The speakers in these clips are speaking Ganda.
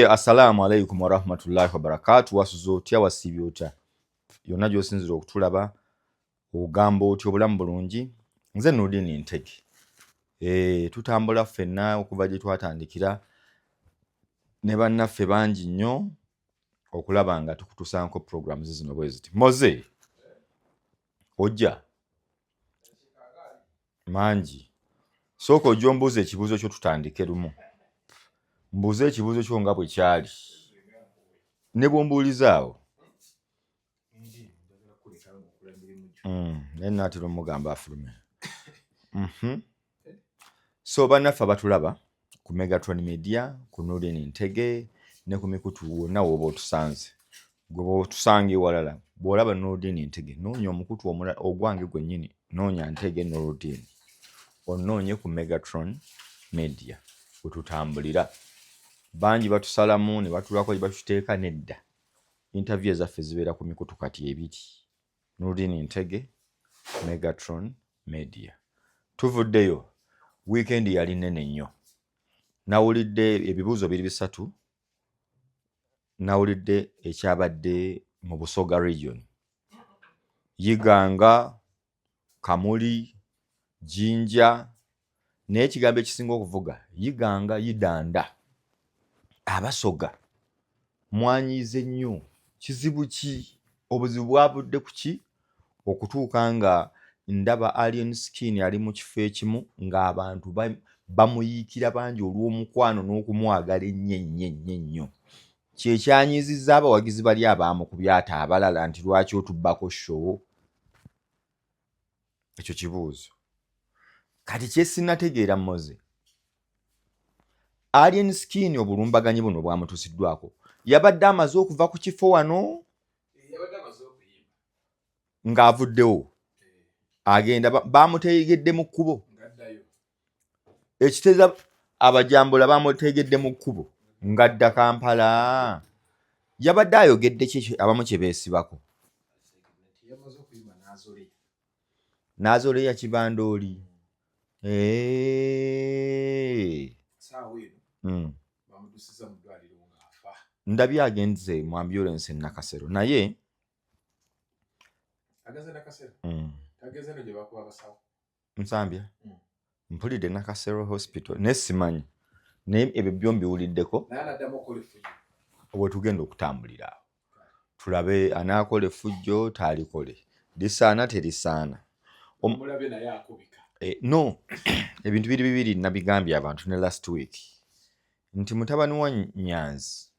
Assalamu alaikum warahmatullahi wabarakatuh. Wasuze otya wasibye otya? Yonna gy'osinzira okutulaba ogamba otya obulamu bulungi? Nze Nurdin Ntege. Tutambula ffenna okuva gye twatandikira ne bannaffe bangi nnyo okulaba nga tukutuusaako programs zino bwe ziti. Moze ojja mangi sooka ojja ombuuza ekibuuzo kyo tutandike lumu. Mbuuza ekibuuzo kyo nga bwe kyali ne bw'ombuulizaawo naye naatera omugamba afulume. So bannaffe abatulaba ku Megatron Media, ku Nurdin Ntege ne ku mikutu wonna w'oba otusanze. Gwe bw'otusanga ewalala bw'olaba Nurdin Ntege noonya omukutu omulala ogwange gwennyini, noonya Ntege Nurdin, onoonye ku Megatron Media we tutambulira. Bangi batusalamu ne batulako gye batuteeka nedda. Interview ezaffe zibeera ku mikutu kati ebiri, Nurdin Ntege, Megatron Media. Tuvuddeyo, weekend yali nnene nnyo. Nawulidde ebibuuzo biri bisatu. Nawulidde ekyabadde mu Busoga region. Yiganga, Kamuli, Jinja, naye ekigambo ekisinga okuvuga Yiganga, Yidanda. Abasoga mwanyiize nnyo. Kizibu ki? Obuzibu bwavudde ku ki? Okutuuka nga ndaba Alien Skin ali mu kifo ekimu ng'abantu bamuyiikira bangi olw'omukwano n'okumwagala ennyo. Kye kyanyiizizza abawagizi bali abaamukubya ate abalala nti lwaki otubbako show? Ekyo kibuuzo. Kati kye sinnategeera Moze, Alien Skin obulumbaganyi buno bwamutuusiddwako yabadde amaze okuva ku kifo wano ng'avuddewo agenda baamutegedde mu kkubo. Ekiteeza abajambula baamutegedde mu kkubo ng'adda Kampala. Yabadde ayogedde ki abamu kye beesibako? N'azoleya kibandooli. Ndabye agenze mu ambulance e Nakasero naye Nsambya mpulidde Nakasero Hospital naye simanyi, naye ebyo byo mbiwuliddeko. Bwe tugenda okutambulira awo tulabe anaakola effujjo taalikole, lisaana terisaana. No, ebintu biri bibiri nabigambye abantu ne last week nti mutabani wa Nyanzi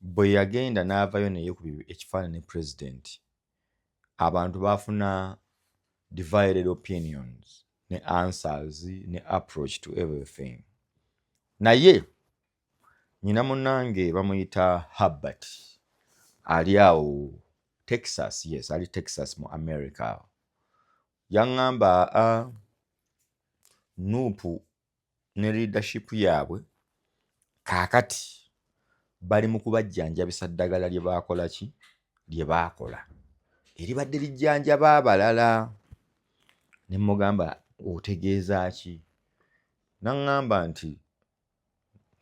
bwe yagenda n'avayo naye ku ekifaananyi ne president, abantu baafuna divided opinions ne answers ne approach to everything. Naye nyina munnange bamuyita Herbert ali awo Texas, yes, ali Texas mu America. Yaŋŋamba Nuupu ne leadership yaabwe kaakati bali mu kubajjanjabisa ddagala lye baakola ki? Lye baakola eribadde lijjanjaba abalala. Ne mugamba otegeeza ki? Naŋŋamba nti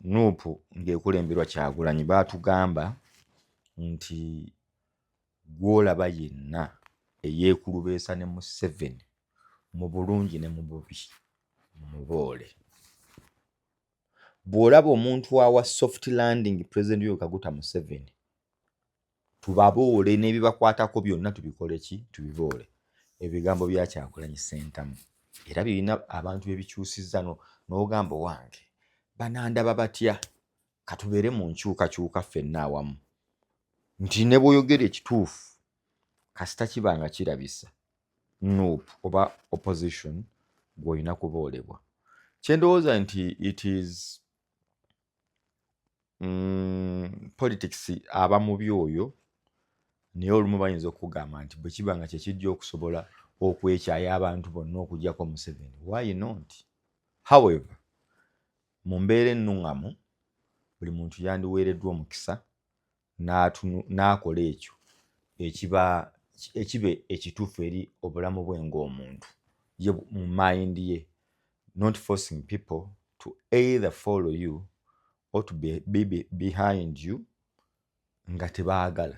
Nuupu ng'ekulemberwa Kyagulanyi baatugamba nti gw'olaba yenna eyeekulubeesa ne Museveni mu bulungi ne mu bubi muboole. Bw'olaba omuntu awa soft landing President Yoweri Kaguta Museveni, tubaboole n'ebibakwatako byonna tubikole ki? Tubiboole. Ebigambo bya Kyagulanyi Ssentamu era birina abantu bye bikyusizza n'ogamba wange banandaba batya? Katubeere mu nkyukakyuka ffenna awamu nti ne bw'oyogera ekituufu kasita kibanga kirabisa Nuupu oba opposition gw'olina kuboolebwa. Kye ndowooza nti it is politics aba mubi oyo, naye olumu bayinza okugamba nti bwe kiba nga kye kijja okusobola okwekyaya abantu bonna okugyako Museveni, why not? However, mu mbeera ennuŋŋamu buli muntu yandiweereddwa omukisa n'akola ekyo ekiba ekituufu eri obulamu bwe ng'omuntu ye mu mind ye, not forcing people to either follow you or to be behind you nga tebaagala.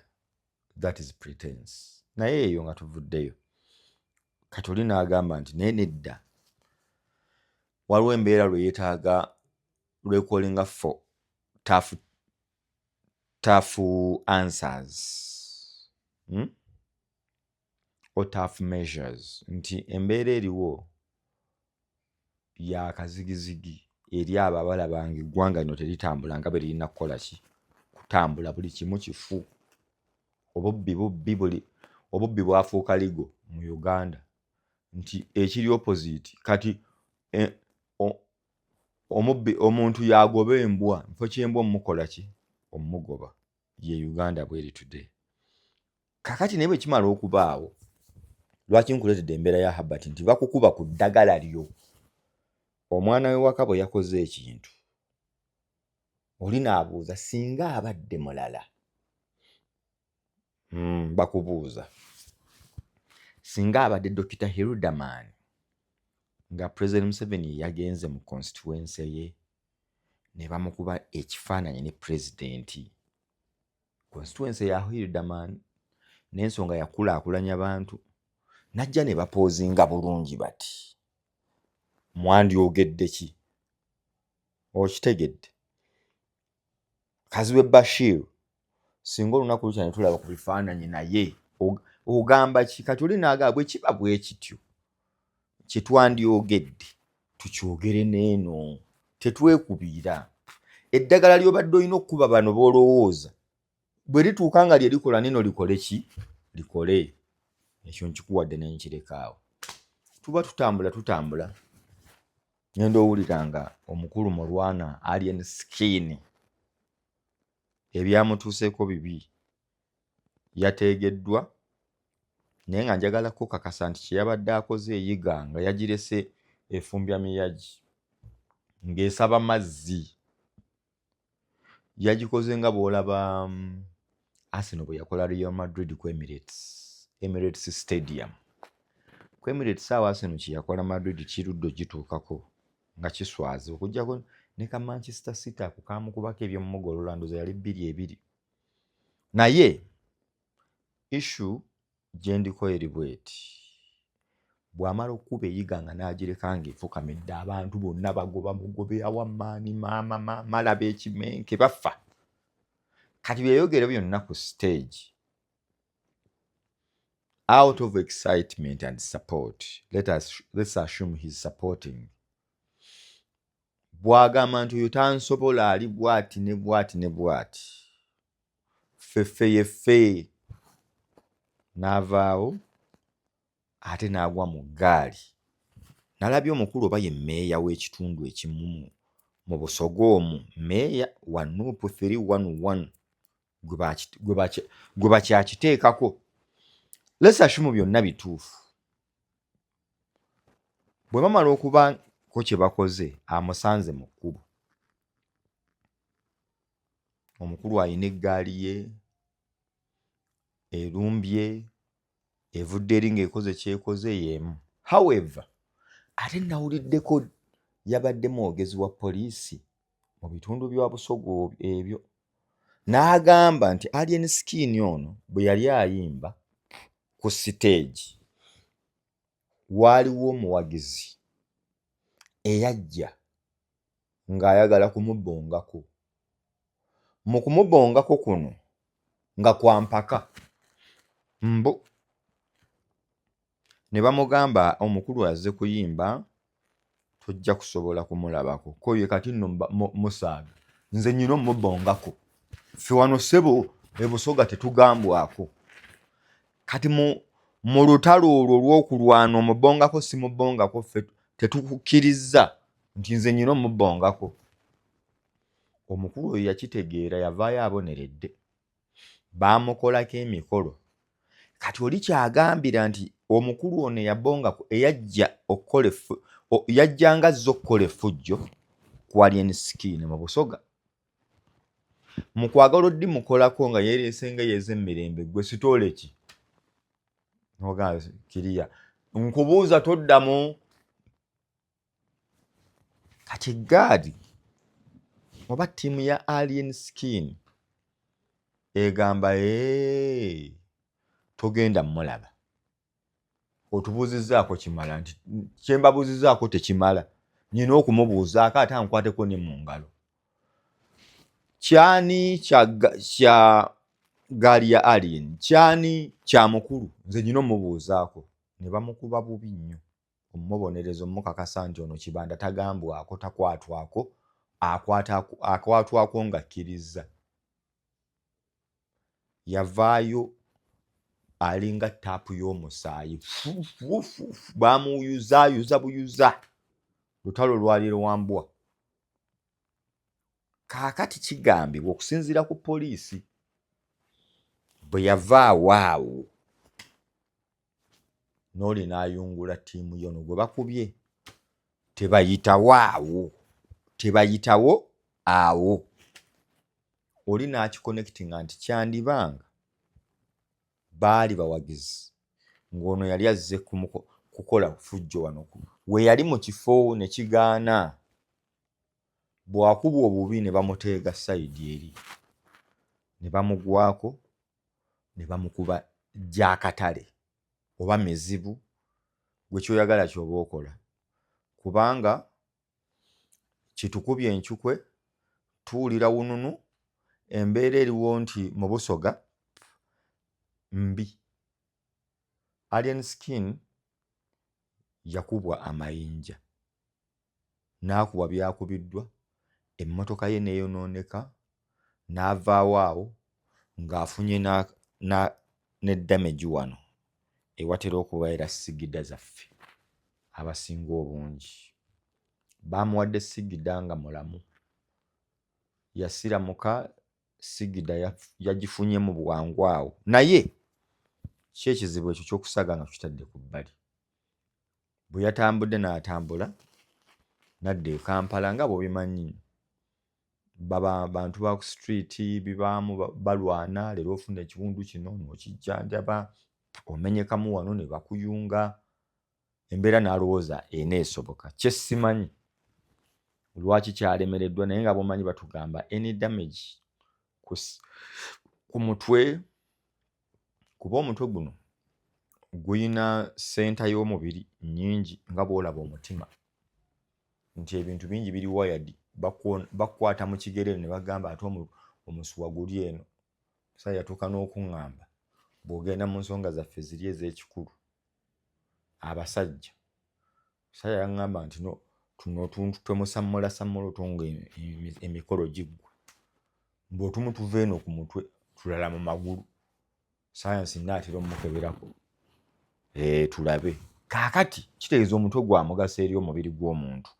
That is pretense. Naye eyo nga tuvuddeyo kati oli n'agamba nti naye nedda waliwo embeera lwe yeetaaga lwekolinga for tough answers or tough measures, nti embeera eriwo yakazigizigi eri abo abalabanga eggwanga lino teritambula nga bwe lirina kukola ki kutambula, buli kimu kifu, obubbi bwafuuka ligo mu Uganda, nti ekiri opposite kati omuntu yagoba embwa mpo kyembwa omukola ki omugoba, ye Uganda bweri today. Kakati naye bwe kimala okubaawo, lwaki nkuleetedde embeera ya Herbert nti bakukuba ku ddagala lyo. Omwana we waka bwe yakoze ekintu oli n'abuuza singa abadde mulala, bakubuuza singa abadde Dr. Hildaman nga President Museveni yagenze mu constituency ye ne bamukuba ekifaananyi ne pulezidenti, constituency ya Hildaman n'ensonga yakulaakulanya bantu, najja ne bapoozinga bulungi bati mwandyogedde ki? Okitegedde Kaziwe Bashir singa olunaku lukya ne tulaba ku bifaananyi naye ogamba ki? Kati oli n'agamba bwe kiba bwe kityo kye twandyogedde tukyogere n'eno, tetwekubiira. Eddagala ly'obadde olina okukuba bano b'olowooza bwe lituuka nga lye likola nino likole ki? Likole. Ekyo nkikuwadde ne nkireka awo. Tuba tutambula ngenda owulira nga omukulu Mulwana Alien Skin ebyamutuuseeko bibi yateegeddwa, naye nga njagala kukakasa nti kye yabadde akoze eyiga nga yagirese efumbya miyagi ng'esaba mazzi, yagikoze nga bw'olaba Arsenal bwe yakola Real Madrid ku Emirates Stadium. Ku Emirates awo Arsenal kye yakola Madrid kiruddo gituukako nga kiswaze okuggyako ne ka Manchester City ako kaamukubako ebyomugolola ndoza yali 2-2. Naye issue gye ndiko eri bweti, bw'amala okukuba eyiga nga n'agireka ng'efukamidde abantu bonna bagoba mugobe awamaani maama malaba ekimenke bafa. Kati byeyogere byonna ku stage out of excitement and support, let's assume he's supporting. Bw'agamba nti oyo tansobola ali bw'ati ne bw'ati ne bw'ati, ffeffe yeffe, n'avaawo ate n'agwa mu ggaali. Nalabye omukulu oba ye mmeeya w'ekitundu ekimu mu Busoga omwo, mmeeya wa Nuupu 311 gwe bakyakiteekako. Let's assume byonna bituufu. Bwe bamala okuba ko kye bakoze amusanze mu kkubo, omukulu alina eggaali ye erumbye evudde eri ng'ekoze kyekoze y'emu. However, ate nawuliddeko yabadde mwogezi wa poliisi mu bitundu bya Busoga ebyo, n'agamba nti Alien Skin ono bwe yali ayimba ku siteegi waaliwo omuwagizi eyajja ng'ayagala kumubbongako. Mu kumubbongako kuno nga kwa mpaka mbu ne bamugamba omukulu azze kuyimba tojja kusobola kumulabako, ko ye kati nno musaaga nze nnyina omubbongako, ffe wano ssebo e Busoga tetugambwako. Kati mu lutalo olwo olw'okulwana omubbongako si mubbongako, ffe tetukukkiriza nti nze nnyina omubbongako. Omukulu oyo yakitegeera, yavaayo aboneredde, baamukolako emikolo. Kati oli kyagambira nti omukulu ono eyabbongako yajjanga azze okukola effujjo ku Alien Skin mu Busoga. Mu kwagala oddi mukolako nga yeereese nga y'ez'emmirembe, gwe sitoole ki? Noga kiriya nkubuuza toddamu. Kati eggaali oba ttiimu ya Alien Skin egamba togenda mulaba otubuuzizzaako kimala nti kyembabuuzizzaako tekimala nyina okumubuuzaako ate ankwateko ne mu ngalo kyani kya gaali ya Alien kyani kya mukulu nze nyina omubuuzaako ne bamukuba bubi nnyo omubonereza omukakasa nti ono kibanda tagambwako takwatwako akwatwako ng'akkiriza yavaayo alinga taapu y'omusaayi bamuyuzaayuza buyuza lutalo lwali lwambwa kaakati kigambibwa okusinziira ku poliisi bwe yavaawo awo n'oli n'ayungula ttiimu yono gwe bakubye tebayitawo awo oli n'akiconnectinga nti kyandibanga baali bawagizi ng'ono yali azze kukola fujjo wano we yali mu kifo ne kigaana bw'akubwa obubi ne bamuteega sayidi eri ne bamugwako ne bamukuba gy'akatale oba mizibu gwe kyoyagala ky'oba okola kubanga kitukubye enkyukwe tuwulira wununu embeera eriwo nti mu Busoga mbi. Alien Skin yakubwa amayinja n'akubwa byakubiddwa emmotoka ye neeyonooneka n'avaawo awo ng'afunye ne damage wano ewatera okubeera sigida zaffe abasinga obungi baamuwadde sigida nga mulamu yasiramuka sigida yagifunye mu bwangu awo naye ki ekizibu ekyo ky'okusaga nga kitadde ku bbali bwe yatambudde n'atambula nadda e Kampala nga bw'obimanyi baba bantu ba ku street bibaamu balwana leero ofuna ekiwundu kino n'okijjanjaba omenyekamu wano ne bakuyunga embeera n'alowooza eneesoboka kye simanyi lwaki kyalemereddwa naye nga bw'omanyi batugamba any damage ku mutwe kuba omutwe guno guyina senta y'omubiri nnyingi nga bw'olaba omutima nti ebintu bingi biri wired bakwata mu kigere ne bagamba ate omusuwa guli eno musajja yatuuka n'okuŋŋamba bw'ogenda mu nsonga zaffe ziri ez'ekikulu abasajja musajja yaŋŋamba nti tuno otuntu twemusammulasammula otunga emikolo giggwa ng'otumu tuva eno ku mutwe tulala mu magulu sayansi naatera omukeberako tulabe kaakati kitegeeza omutwe gwa mugaso eri omubiri gw'omuntu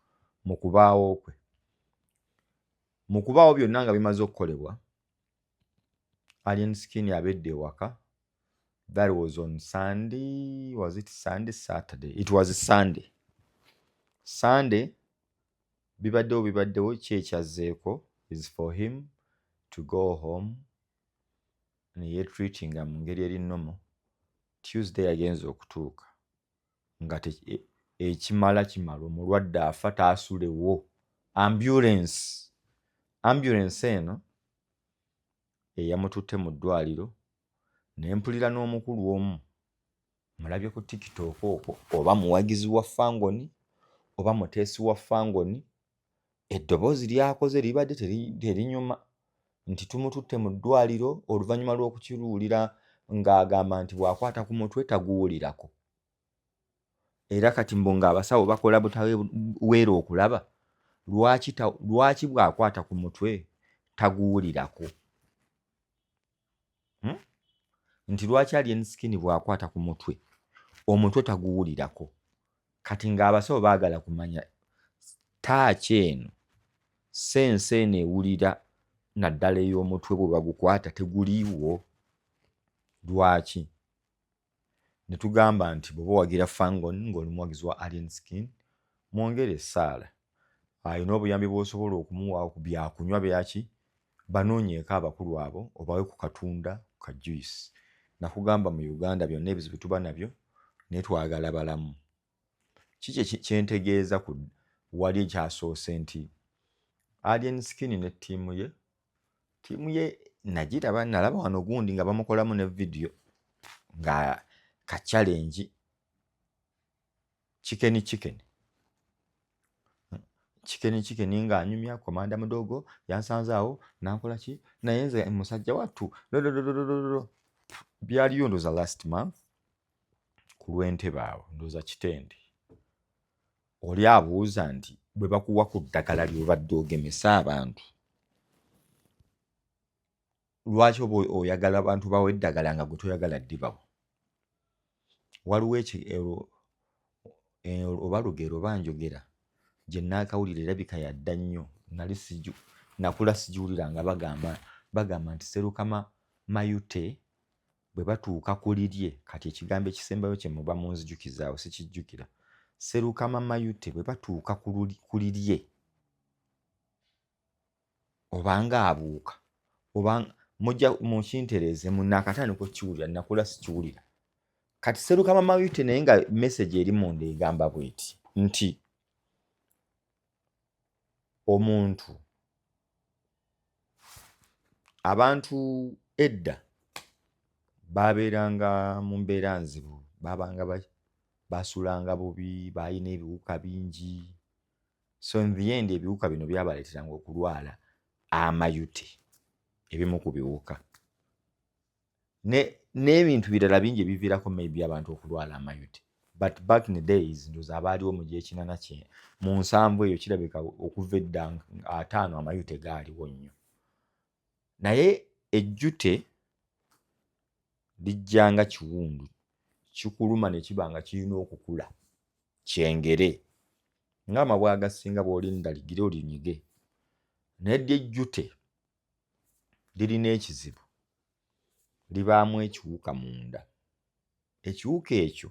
mu kubaawo kwe mu kubaawo byonna nga bimaze okukolebwa Alien Skin abedde ewaka. That was on Sunday. Was it Sunday? Saturday. It was Sunday. Sunday bibaddewo kyekyazeeko is for him to go home ne yeetreatinga mu ngeri eri nnomo. Tuesday agenza okutuuka nga ekimala kimala omulwadde afa taasulewo. Ambulance eno eyamututte mu ddwaliro ne mpulira n'omukulu omu mulabye ku TikTok okwo oba muwagizi wa Fangoni oba muteesi wa Fangoni eddoboozi lyakoze libadde terinyuma nti tumututte mu ddwaliro oluvannyuma lw'okukiruwulira ng'agamba nti bw'akwata ku mutwe taguwulirako era kati mbu ng'abasawo bakola butaweera okulaba lwaki bw'akwata ku mutwe taguwulirako nti lwaki Alien Skin bw'akwata ku mutwe omutwe taguwulirako kati ng'abasawo baagala kumanya taaki eno sensi eno ewulira naddala ey'omutwe bwe bagukwata teguliiwo lwaki ne tugamba nti bw'oba wagira Fangoni ng'oli muwagizi wa Alien Skin mwongere essaala ayina obuyambi bw'osobola okumuwaawo ku byakunywa byaki banoonyeeko abakulu abo obawe ku katunda ku kajuice nakugamba mu Uganda byonna ebizibu tuba nabyo naye twagala balamu kiki kyentegeeza ku wali ekyasoose nti Alien Skin ne ttiimu ye nagiraba, nalaba wano gundi nga bamukolamu ne video nga ka challenge chicken nga anyumya komanda mudogo yansanze awo nankola ki naye nze musajja wattu byaliyo ndoza last month ku Lwentebe awo ndoza Kitende. Oli abuuza nti bwe bakuwa ku ddagala ly'obadde ogemesa abantu lwaki oba oyagala abantu bawe eddagala nga gwe toyagala ddibawo? Waliwo oba lugero banjogera gye naakawulira erabika yadda nnyo nakula sigiwulira nga bagamba nti Sserukama Mayute bwe batuuka ku lirye, kati ekigambo ekisembayo kye muba munzijukizaawo sikijjukira. Sserukama Mayute bwe batuuka ku lirye obanga abuuka oba mujja mukintereeze munaakatandika okukiwulira, nakula sikiwulira. Kati Sserukama Mayute naye nga message eri munda egamba bw'eti nti omuntu abantu edda babeeranga mu mbeera nzibu, babanga basulanga bubi, balina ebiwuka bingi, so in the end ebiwuka bino byabaleeteranga okulwala amayute, ebimu ku biwuka n'ebintu birala bingi ebiviirako maybe abantu okulwala amayute. But back in the days ndoza abaaliwo mu gy'ekinana mu nsanvu eyo kirabika okuva edda 50 amayute gaaliwo nnyo. Naye ejjute lijjanga kiwundu kikuluma ne kiba nga kirina okukula kyengere ng'amabwa agasinga bw'olinda ligire olinyige. Naye ejjute lirina ekizibu, libaamu ekiwuka munda. Ekiwuka ekyo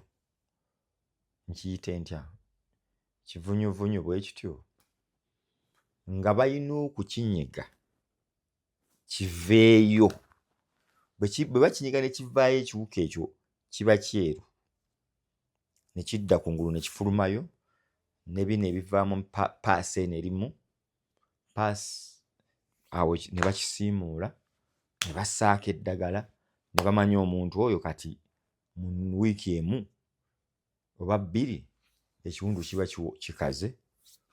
nkiyite ntya, kivunyuvunyu bwe kityo, nga balina okukinyiga kiveeyo. Bwe bakinyiga ne kivaayo ekiwuka ekyo kiba kyeru ne kidda kungulu ne kifulumayo, ne bino ebivaamu paasi eno erimu paasi awo ne bakisiimuula ne bassaako eddagala ne bamanya omuntu oyo kati mu wiiki emu oba 2 ekiwundu kiba kikaze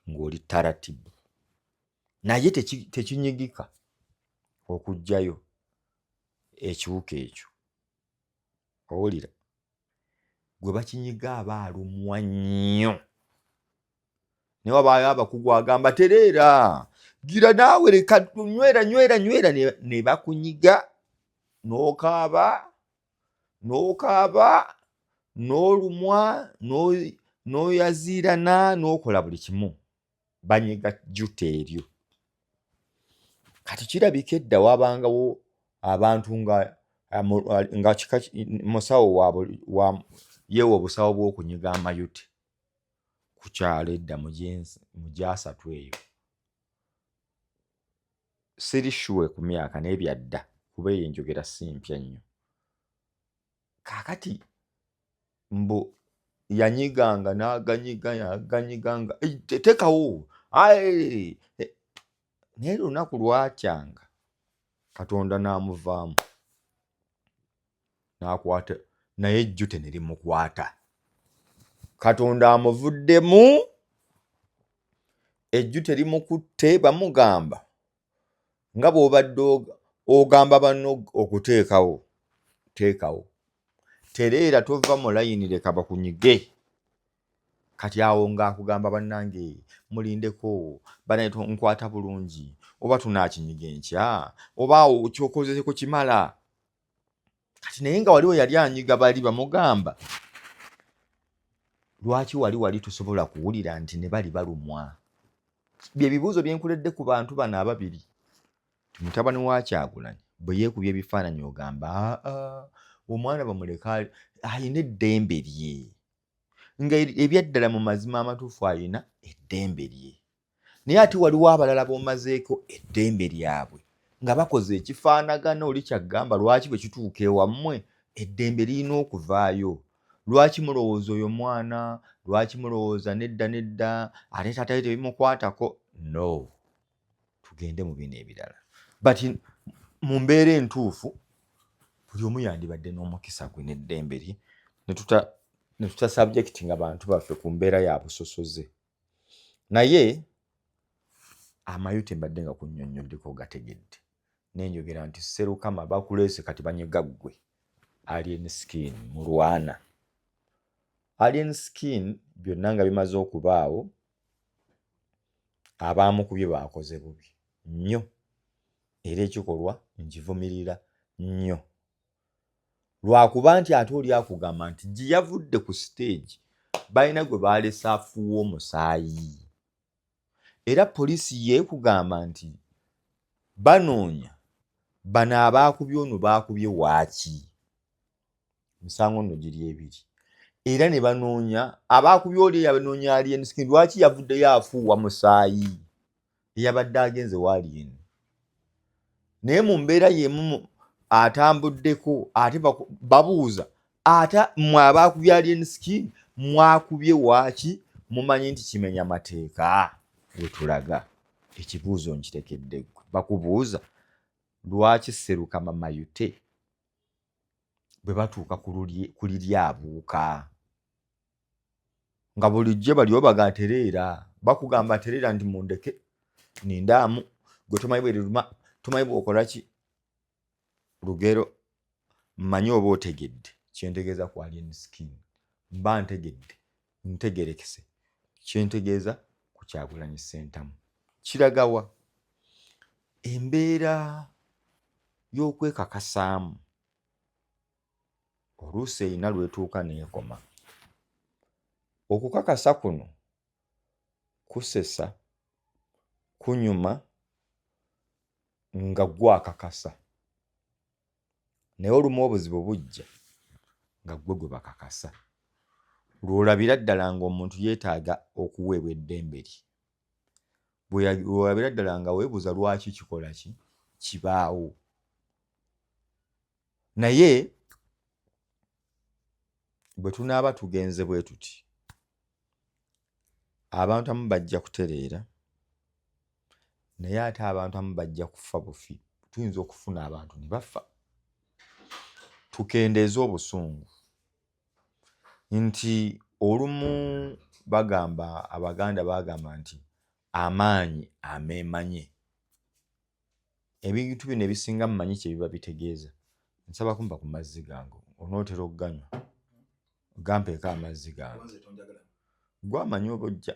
ng'oli taratibu. Naye tekinyigika okuggyayo ekiwuka ekyo. Owulira, gwe bakinyiga aba alumwa nnyo. Naye wabaayo abakugu agamba tereera, gira naawe leka nywera ne bakunyiga n'okaaba n'olumwa n'oyaziirana n'okola buli kimu. Banyiga jjute eryo. Kati kirabika edda wabangawo abantu nga musawo yeewa obusawo bw'okunyiga amayute ku kyalo edda mu gy'asatu eyo. Siri sure ku myaka naye byadda kuba eyo enjogera si mpya nnyo. Kaakati mbu yanyiganga n'aganyiganga tekawo naye lunaku lwatyanga Katonda n'amuvaamu n'akwata, naye ejjute ne limukwata. Katonda amuvuddemu, ejjute limukutte. Bamugamba nga bw'obadde ogamba banno okuteekawo, teekawo. Tereera tova mu layini, leka bakunyige. Kati awo ng'akugamba bannange mulindeko banaito nkwata bulungi, oba tunaakinyiga enkya, oba awo kyokozeko kimala. Kati naye nga waliwo yali anyiga bali bamugamba lwaki wali tusobola kuwulira nti ne bali balumwa. Bye bibuuzo bye nkuledde ku bantu bano ababiri. Mutabani wa Kyagulanyi bwe yeekubye ebifaananyi ogamba omwana bamuleka alina eddembe lye, nga ebyaddala mu mazima amatuufu alina eddembe lye. Naye ate waliwo abalala b'omazeeko eddembe lyabwe nga bakoze ekifaanagana. Oli kyaggamba lwaki bwe kituuka ewammwe eddembe lirina okuvaayo? Lwaki mulowooza oyo mwana, lwaki mulowooza nedda ate taata we tebimukwatako? No, tugende mu bino ebirala but mu mbeera entuufu buli omu yandibadde n'omukisa gwe n'eddembe lye ne tuta subject nga bantu baffe ku mbeera ya busosoze naye amayute mbadde nga kunnyonnyoddeko gategedde nenjogera nti Sserukama bakuleese kati banyega ggwe Alien Skin mu Lwana. Alien Skin byonna nga bimaze okubaawo abaamukubye baakoze bubi nnyo era ekikolwa nkivumirira nnyo lwakuba nti ate oli akugamba nti gye yavudde ku stage balina gwe baalese afuuwa omusaayi era poliisi yeekugamba nti banoonya bano abaakubye ono baakubye waaki misango nno giri ebiri era ne banoonya abaakubye oli yabanoonya Alien Skin lwaki yavuddeyo afuuwa musaayi eyabadde agenze wa Alien naye mu mbeera yemu atambuddeko ate babuuza ate mmwe abaakubye Alien Skin mwakubye waaki mumanyi nti kimenya mateeka wetulaga ekibuuzo nkitekedde bakubuuza lwaki Sserukama mayute bwe batuuka ku liryabuuka nga bulijjo baliwo bagatereera bakugamba tereera nti mundeke nindaamu gwe tomanyi bwe liruma tomanyi bw'okola ki lugero mmanyi oba otegedde kyentegeeza ku Alien Skin mba ntegerekese kyentegeeza ku Kyagulanyi Ssentamu kiragawa embeera y'okwekakasaamu oluusi erina lwetuuka neekoma okukakasa kuno kusesa kunyuma nga gwakakasa naye olumu obuzibu bujja nga gwe gwe bakakasa lw'olabira ddala ng'omuntu yeetaaga okuweebwa eddembe lye lw'olabira ddala nga weebuuza lwaki kikola ki kibaawo naye bwe tunaaba tugenze bwe tuti abantu amu bajja kutereera naye ate abantu amu bajja kufa bufi tuyinza okufuna abantu ne bafa tukendeeza obusungu nti olumu Abaganda bagamba nti amaanyi ameemanye ebintu bino ebisinga mumanyi kye biba bitegeeza nsaba kumpa ku mazzi gange onootera okuganywa gampeeko amazzi gange gwamanyi oba ojja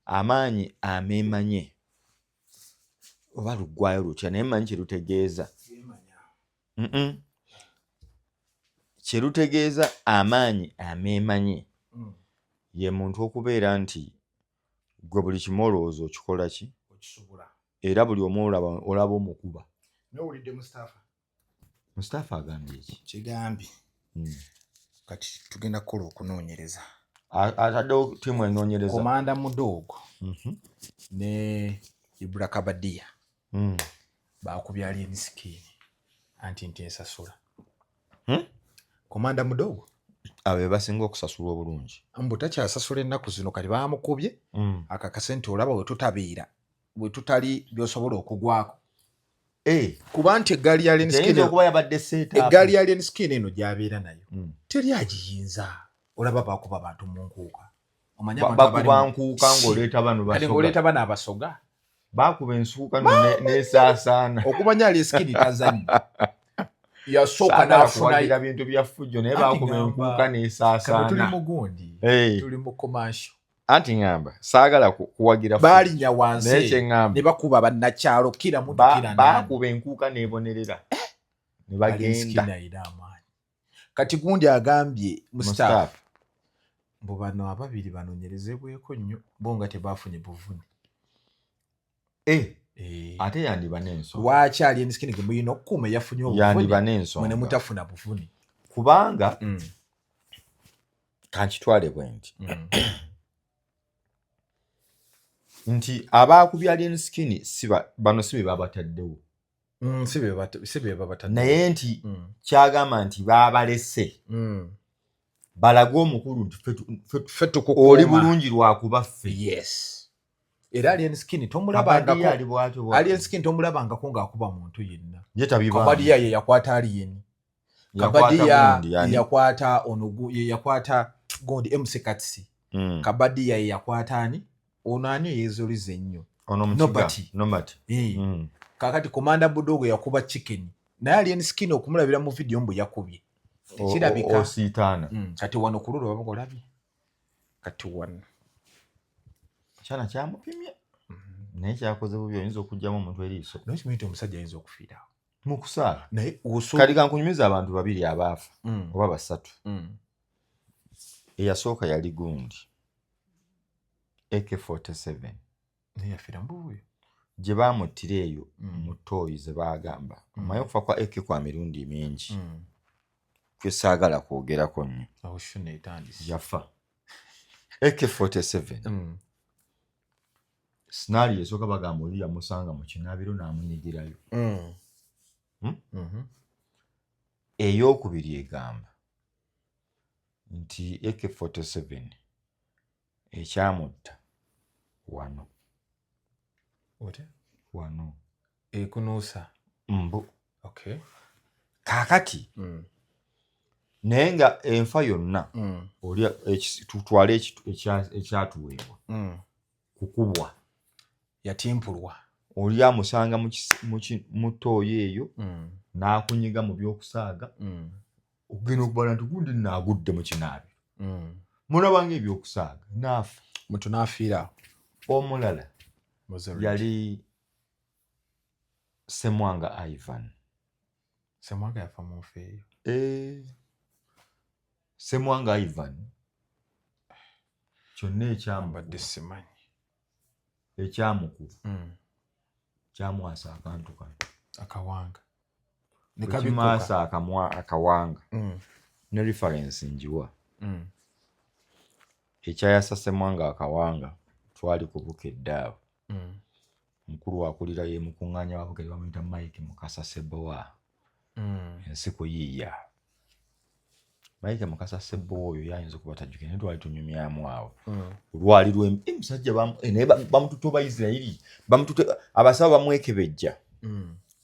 amaanyi ameemanye oba luggwayo lutya naye mmanyi kye lutegeeza kye lutegeeza amaanyi ameemanye ye muntu okubeera nti gwe buli kimu olowooza okikola ki era buli omu olaba omukuba n'owulidde Mustapha agambye eki kigambye kati tugenda kukola okunoonyereza ataddewo ttiimu enoonyereza Komanda Mudogo ne Ibra Kabadia baakubye Alien Skin anti ensasula Komanda Mudogo abo be basinga okusasulwa obulungi mbu takyasasula ennaku zino kati baamukubye akakase nti olaba wetutabeera bwe tutali byosobola okugwako kuba nti eggaali ya Alien Skin eno gy'abeera nayo teri agiyinza olaba bakuba abantu mu nkuuka bakuba nkuuka ng'oleeta bano abasoga bakuba ensuuka n'esaasaana okumanya Alien Skin tazannya yasooka n'afuna bintu bya ffujjo naye bakuba enkuuka n'esaasaana tuli mu gundi tuli mu commercial anti ngamba saagala kuwagira baalinya wansi ne bakuba bannakyalo kira mutu kira bakuba enkuuka n'ebonerera ne bagenda kati gundi agambye Mustafa mbu bano ababiri banoonyerezebweko nnyo bo nga tebaafunye buvune ate yandiba n'ensonga lwaki Alien Skin gwe muyina okukuuma yafunye yandiba n'ensonga ne mutafuna buvune kubanga kankitwale bwe nti nti abaakubye Alien Skin bano si be babataddewo si be babataddewo naye nti kyagamba nti baabalese balage omukulu nti ffe oli bulungi lwakuba ffe era alien skin tomulabangako alien skin tomulabangako ng'akuba muntu yenna Kabadiya ye yakwata alien Kabadiya yakwata onogu ye yakwata gondi MC Kabadiya ye yakwata ani ono ani yezolize ennyo Nobati kakati Commander Budogo yakuba chicken naye alien skin okumulabira mu video mbu yakubye kirabika ositana kati wano kululu babagolabye kati wano chana kyamupimye naye kyakoze bubi oyinza okujjamu omuntu eriiso naye kimuyita omusajja ayinza okufiira mu kusaala naye kati kankunyumiza abantu babiri abaafa oba basatu eyasooka yali gundi AK-47 naye yafiira mbubuyo gye baamuttira eyo mu ttooyi ze baagamba omanyi okufa kwa AK kwa mirundi mingi kwe saagala kwogerako nnyo yafa AK-47 scenario esooka bagamba oli yamusanga mu kinaabiro n'amunyigirayo ey'okubiri egamba nti AK-47 ekyamutta wano ekunuusa mbu kaakati naye nga enfa yonna oli tutwale ekyatuweebwa kukubwa yatimpulwa oli amusanga mu ttooyi eyo n'akunyiga mu by'okusaaga ogenda okubala nti gundi naagudde mu kinaabiro mulabanga ebyokusaaga naafa muntu n'afiira omulala yali Ssemwanga Ivan Ssemwanga yafa mu nfa eyo Ssemwanga Ivan kyonna ekyambadde simanyi ekyamukulu kyamwasa akantu kano akawanga nekimwasa akawanga ne reference njiwa ekyayasa Ssemwanga akawanga twali ku Bukedde mukulu wakulira ye mukuŋŋaanya wabukedde bamuyita Mike Mukasa Sebowa ensi kuyiiya Mike Mukasa Sebowa oyo yayinza okuba tajjukira naye twali tunyumyamu awo olwali musajja naye bamututte oba Isirayiri bamututte abasawo bamwekebejja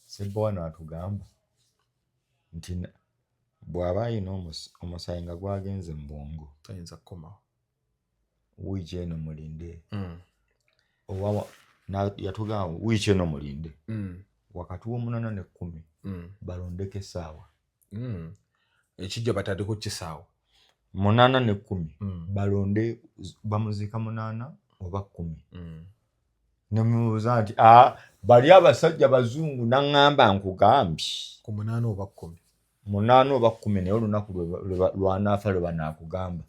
Sebowa n'atugamba nti bw'aba ayina omusaayi nga gwagenze mu bwongo tayinza kukomawo wiiki eno mulinde yatugamba wiiki eno mulinde wakati w'omunana ne 10 balondeko essaawa ekijja batandika kisaawa 8 ne 10 balonde bamuziika 8 oba 10 nemubuuza nti bali abasajja bazungu naŋŋamba nkugambye ku 8 oba 10 8 oba 10 naye olunaku lwanaafa lwe banaakugamba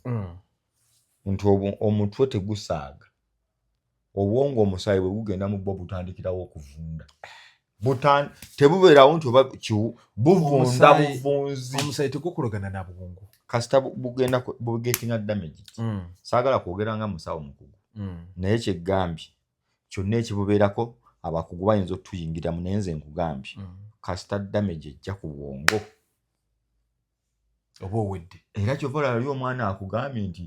nti omutwe tegusaaga obwongo omusaayi bwe gugenda mu bwo butandikirawo okuvunda tebubeerawo nti oba buvunda buvunzi omusaayi tegukulogana na bwongo kasita bugenda bugetinga damage saagala kwogera nga musawo mukugu naye kyeggambye kyonna ekibubeerako abakugu bayinza okutuyingiramu naye nze nkugambye kasita damage ejja ku bwongo oba owedde era kyova olaba omwana akugambye nti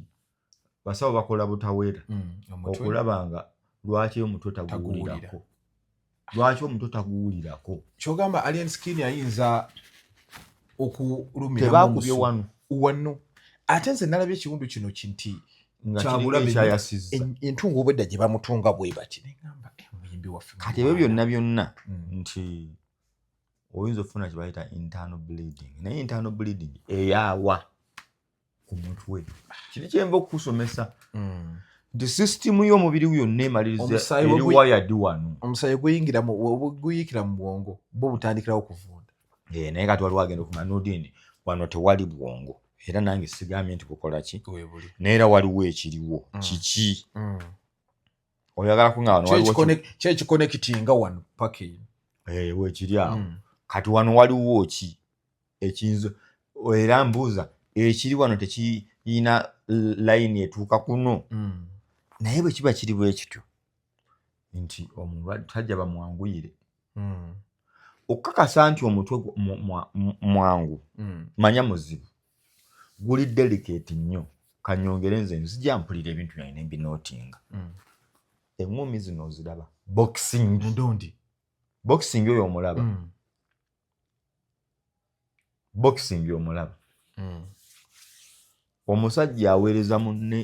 basawo bakola butaweera okulaba nga lwaki omutwe taguwulirako lwaki omutwe taguwulirako kyogamba alien skin ayinza okulumira tebakubye wano ate nze nalabye ekiwundu kino kinti kyayasizza entungo obwedda gye bamutunga bwe bati negamba omuyimbi waffe kati ebyo byonna nti oyinza okufuna kye bayita internal bleeding naye internal bleeding eyaawa ku mutwe kiri kyenva okukusomesa nti sisitimu y'omubiri yonna emaliriza eri wayadi wano omusaayi guyikira mu bwongo bo butandikirawo okuvunda naye kati waliwo agenda okumanya nodini wano tewali bwongo era nange sigambye nti kukola ki naye era waliwo ekiriwo kiki oyagala kunga wano kyekikonekitinga wano paka eno weekiri awo kati wano waliwo ki ekiyinza era mbuuza ekiri wano tekiyina layini etuuka kuno naye bwe kiba kiri bwe kityo nti omulwadde tajja bamwanguyire okukakasa nti omutwe mwangu manya muzibu guli delicate nnyo kanyongere nze nzija mpulira ebintu byange nebinootinga eŋŋumi zino oziraba boxing ndondi boxing oyo omulaba boxing omulaba omusajja aweereza munne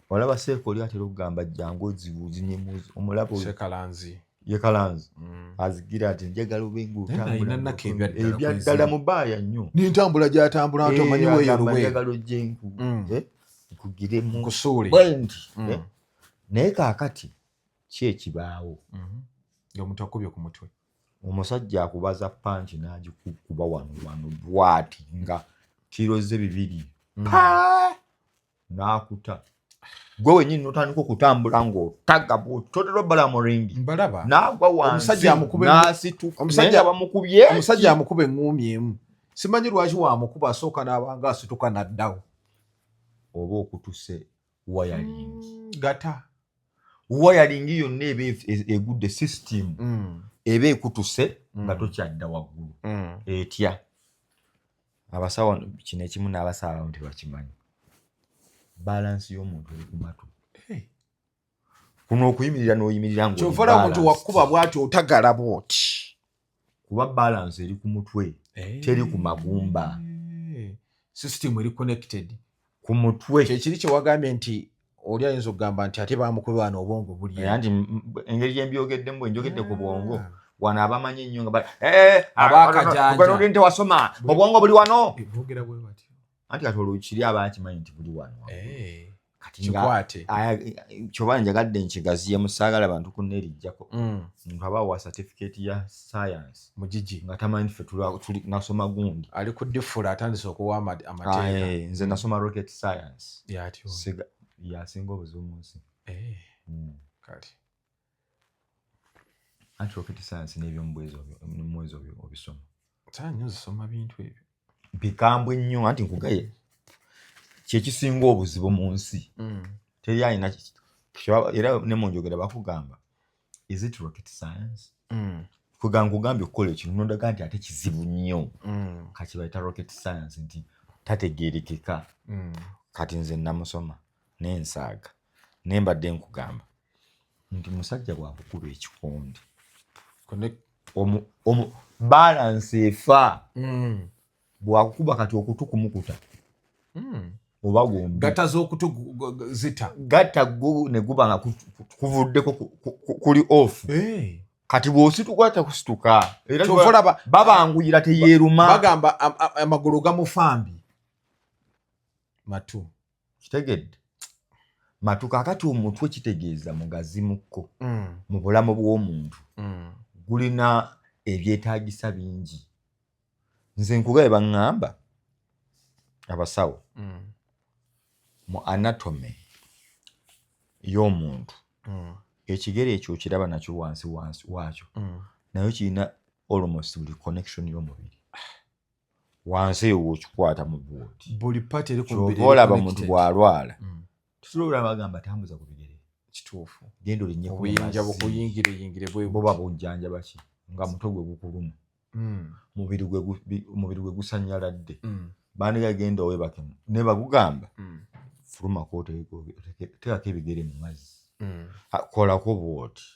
olaba seekoli atera okugamba jangu ozibuuzinyemuzi omulaba sekalanzi ye kalanzi azigira ati njagala obenga otambula ebyaddala mu baaya nnyo n'entambula gy'atambula nti omanyi weeyeruwe njagala ojje nkugiremu kusuule bwendi naye kaakati ki ekibaawo omuntu akubye ku mutwe omusajja akubaza panchi n'agikukuba wano bwati nga kiro ze 2 n'akuta gwe wenyini n'otandika okutambula ng'otaga totera obbala mu ringi n'agwa wansi n'asituka omusajja amukuba eŋŋumi emu simanyi lwaki wamukuba asooka n'abanga asituka n'addawo oba okutuse wayalingi yonna eba egudde system eba ekutuse nga tokyadda waggulu etya abasawo kino ekimu n'abasawo abamu tebakimanyi balansi y'omuntu eri ku matu kuno okuyimirira n'oyimirira kyova omuntu wakuba bw'ati otagala bw'oti kuba balansi eri ku mutwe teri ku magumba system eri connected ku mutwe kyekiri kye wagambye nti oli ayinza okugamba nti ate bamukube wano obwongo buli nti engeri gyembyogeddemu bwe njogedde ku bwongo wano abamanyi ennyo nga abakajanja nti wasoma obwongo buli wano anti kati olukiri abakimanyi nti buli wano kikwate kyoba njagadde nkigaziye musaagala bantu kunnerijjako nkabawa certificate ya science mugigi nga tamanyi ffe nasoma gundi ali ku diffula atandise okuwa amateeka nze nasoma rocket science yatyo yasinga obuzibu mu nsi kati anti rocket science n'ebyomumwezi obisoma tanyo zisoma bintu ebyo bikambwe nnyo anti nkugaye kyekisinga obuzibu mu nsi teri alina era ne mu njogera bakugamba is it rocket science nkugambye okukola ekintu nondaga nti ate kizibu nnyo kati bayita rocket science nti tategeerekeka kati nze namusoma n'ensaaga naye mbadde nkugamba nti musajja bwakukuba ekikondi balansi efa bwakukuba kati okutu kumukuta oba gombi gata z'okutu zita gata ne guba nga kuvuddeko kuli off kati bw'osituka takusituka era babanguyira teyeeruma bagamba amagulu gamufambi matu kitegedde matu kakati omutwe kitegeeza mugazi mukko mu bulamu bw'omuntu gulina ebyetaagisa bingi nze nkugaye baŋŋamba abasawo mu anatomy y'omuntu ekigere ekyo okiraba nakyo wansi waakyo nayo kirina almost buli connection y'omubiri wansi eyo wokikwata mu bwoti buli part eri ku mubiri olaba muntu bw'alwala tusobola bagamba tambuza ku bigere kituufu genda olinnye obuyinja bukuyingire boba bujjanjaba ki nga mutwe gwe gukuluma omubiri gwe gusanyaladde bandiga genda owebakemu ne bagugamba fulumako teekako ebigere mu mazzi kolako bwoti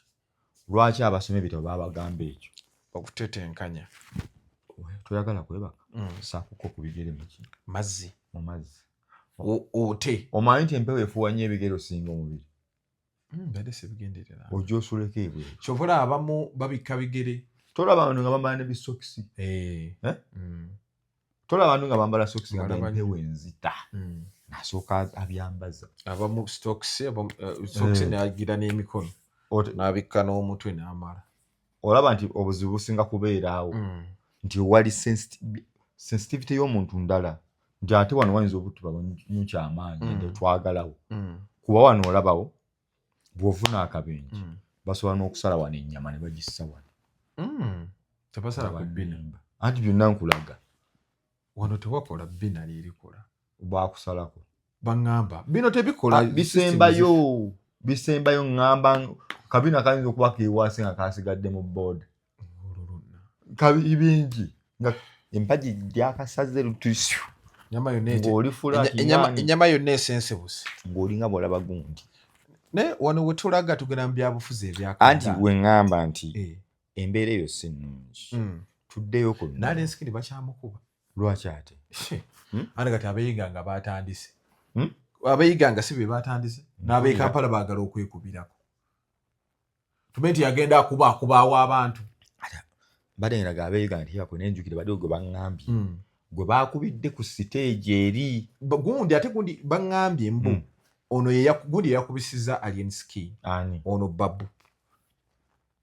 lwaki abasoma ebitabo babagamba ekyo okutetenkanya toyagala kwebaka saakuko ku bigere mu mazzi ote omanyi nti empewo efuuwa nnyo ebigere osinga omubiri mbadde sebigenderera ojja osuleko ebweru kyovola abamu babikka bigere tolaba abantu nga bambala ne bisokisi tolaba abantu nga bambala sokisi nga empewo enzita nasooka abyambaza abamu stokisi nagira n'emikono n'abikka n'omutwe n'amala olaba nti obuzibu businga kubeera awo nti wali sensitivity y'omuntu ndala nti ate wano wayinza obutuba nnyo kyamaanyi nti twagalawo kuba wano olabawo bw'ofuna akabenje basobola n'okusala wano ennyama ne bagissa wano tebasala ku bbina anti byonna nkulaga wano tewakola bbina lyerikola bwakusalako baŋŋamba bino tebikola bisembayo ŋŋamba kabina kayinza okuba keewaase nga kasigadde mu booda bingi nga empagi gyakasaze lutusyu ennyama yonna esensebuse ng'olinga bw'olaba gundi ne wano wetulaga tugenda mu byabufuzi ebyakaddaala anti weŋŋamba nti embeera eyo si nnungi tuddeyo ku nali ensikini bakyamukuba lwaki ate ate kati abeeyiga nga batandise abeeyiga nga si be batandise n'ab'e Kampala baagala okwekubirako tume nti yagenda akubaawo abantu badde ndaga abeeyiga nti yako nenjukire badde gwe baŋŋambye gwe baakubidde ku siteegi eri gundi ate gundi baŋŋambye mbu ono gundi yakubisiza Alien Skin ono Babu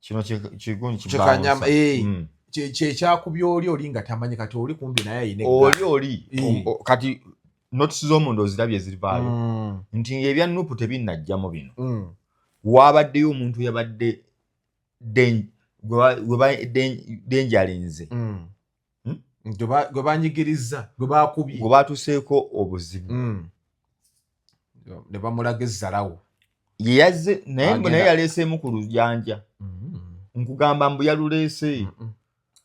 kino kigundi kikanyama kyekyakubya oli nga tamanyi kati oli kumbi naye ayina oli kati notisi z'omuntu ozirabye zirivaayo nti ebya nupu tebinnajjamu bino waabaddeyo omuntu yabadde denjalinze gwe banyigiriza gwe bakubye gwe batuseeko obuzibu ne bamulaga ezzalawo yeyazze naye yaleeseemu ku lujanja nkugamba mbu yaluleese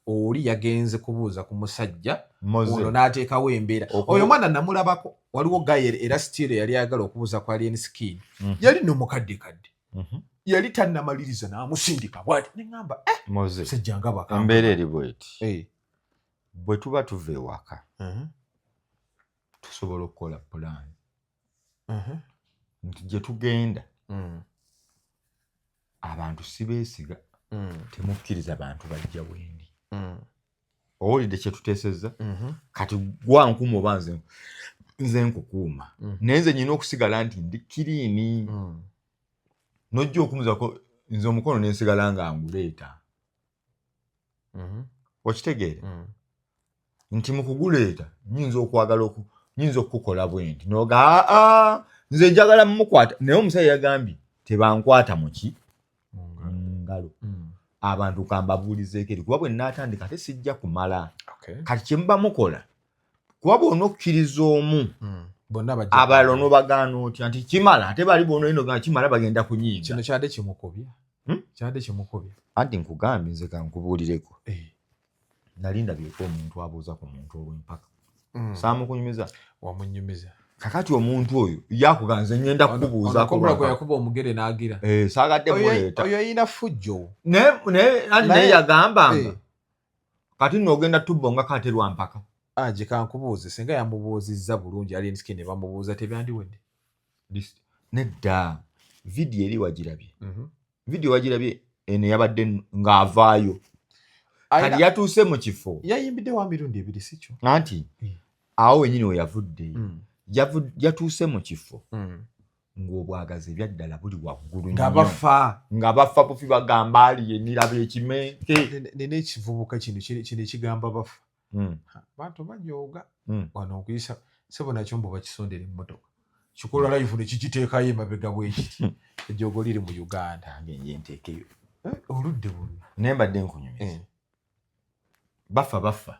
oli yagenze kubuuza ku musajja ono n'ateekawo embeera oyo mwana namulabako waliwo gaye era sitiiro yali ayagala okubuuza ku Alien Skin yali n'omukaddekadde yali tannamaliriza n'amusindika bw'ati neŋŋamba musajja nga bakamba embeera eri bw'eti bwe tuba tuva ewaka tusobola okukola pulaani nti gye tugenda abantu si beesiga temukkiriza bantu bajja bwendi owulidde kye tuteesezza kati gwankuma oba nze nkukuuma naye nze nyina okusigala nti ndi kiriini nojja okumuzako nze omukono nensigala nga nguleeta okitegeere nti mukuguleeta nyinza okwagala nyinza okukola bwendi noga nze njagala mumukwata naye omusajja yagambye tebankwata muki ngalo abantu kambabuulizeeko eri kuba bwe naatandika ate sijja kumala kati kyemuba mukola kuba bwona okkiriza omu abalala onobagaana otya nti kimala ate bali bonoinoga kimala bagenda kunyiiga kino kyadde kimukobya anti nkugambye nze kankubuulireko nali ndabyeko omuntu abuuza ku muntu olw'empaka saamukunyumiza wamunyumiza kakati omuntu oyo yakuganze ngenda kukubuuzaako yakuba omugere n'agira saagadde muleeta oyo yina fujjo naye yagambanga kati n'ogenda tubonga kate lwa mpaka gye kankubuuze singa yamubuuzizza bulungi Alien Skin ne bamubuuza tebyandiwedde nedda vidiyo eri wagirabye eno yabadde ng'avaayo kati yatuuse mu kifo yayimbidde wa mirundi 2 sikyo anti awo wenyini we yavudde yatuuse mu kifo ng'obwagazi ebyaddala buli waggulu nga bafa bufi bagamba aliye niraba ekimeke nina ekivubuka kino ekigamba bafa bantu bajooga wano okuyisa sebo nakyo mbu bakisondera emmotoka kikola live ne kikiteekayo emabega bwekiti ejoogo liri mu Uganda ngenje nteekeyo oludde buno naye mbadde nkunyumiza bafa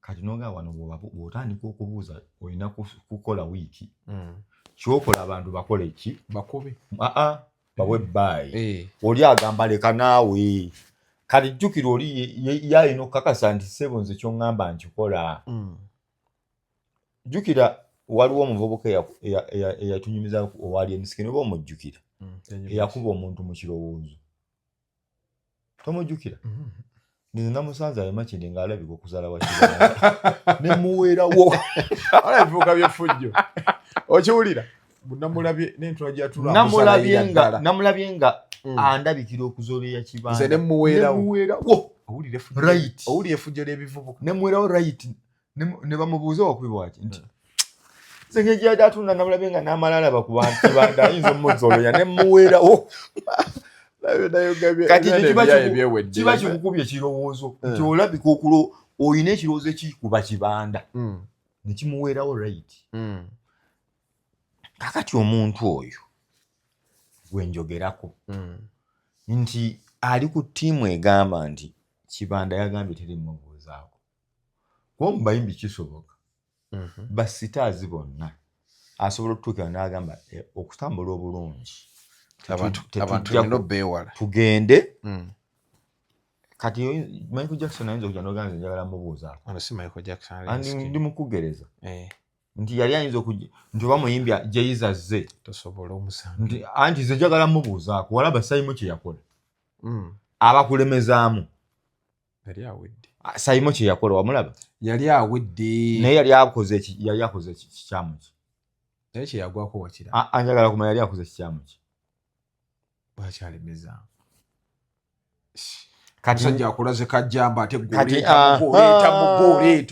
kati noga wano bw'otandika okubuuza olina kukola wiiki kyokola abantu bakole ki bakobe bawe bbayi oli agamba leka naawe kati jjukira oli yalina okukakasa nti sebo nze kyoŋŋamba nkikola jjukira waliwo omuvubuka eyatunyumiza owa Alien Skin oba omujjukira eyakuba omuntu mu kirowoozo tomujjukira nze namusanze ayemakindi ng'alabika okuzaala wakibanda ne muweerawo ebivuga byefujjo okiwulira namulabye n'entula namulabye nga andabikira okuzoleya kibanda nze nemuweerawo owulira efujjo ly'ebivubuka nemuweerawo right ne bamubuuza wakubi bwaki nti nze ng'egyadde atunda namulabye nga n'amala alaba ku bantu kibanda ayinza omuzoloya nemuweerawo kati kiba kikukubya ekirowoozo nti olabika okulo olina ekirowoozo ekikuba kibanda ne kimuweerawo right kakati omuntu oyo gwenjogerako nti ali ku ttiimu egamba nti kibanda yagambye terimubuuzaako kuba mu bayimbi kisoboka basitaazi bonna asobola okutuukira n'agamba okutambula obulungi abantu beewala tugende kati Michael Jackson ayinza okujja n'oganza njagala mubuuzaako ono si Michael Jackson ndi mukugereza nti yali ayinza okujja nti oba muyimbya jeyiza ze tosobola omusanga nti anti ze njagala mubuuzaako walaba Saimo kye yakola abakulemezaamu yali awedde Saimo kye yakola wamulaba yali awedde naye yali akoze kikyamu ki naye kye yagwako wakira anjagala kumanya yali akoze kikyamu ki bwakyalemeza kati musajja akulaze kajjamba ate goleeta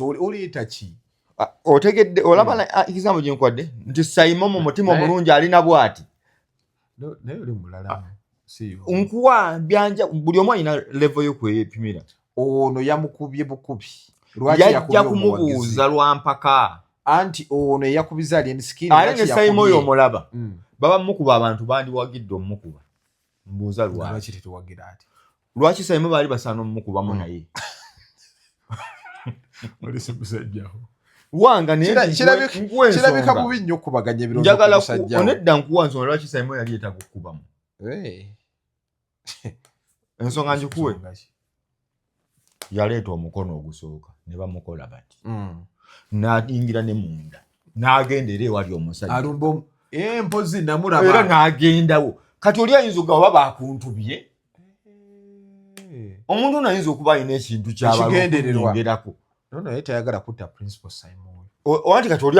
oleeta ki otegedde olaba example gye nkwadde nti Saimo mu mutima omulungi alina bw'ati naye oli mulala nkuwa byanja buli omu alina level y'okwepimira ono yamukubye bukubi yajja kumubuuza lwampaka anti ono eyakubiza ali enisikini ale ne Saimo oyo omulaba baba mukuba abantu bandiwagidde omukuba mbuuza lwaki Saimo baali basaana omumukubamu naye wanga kirabika bubi nnyo okubaganya ebirowoozo njagala onedda nkuwa nsonga lwaki Saimo yali yeetaaga okukubamu ensonga ngikuwe yaleeta omukono ogusooka ne bamukola bati n'ayingira ne munda n'agenda era ewali omusajja mpozi namulaba era n'agendawo kati oli ayinza okuga oba bakuntubye omuntu ono ayinza okuba alina ekintu kyabagendererako naye tayagala kutta principal Simon owanti kati oli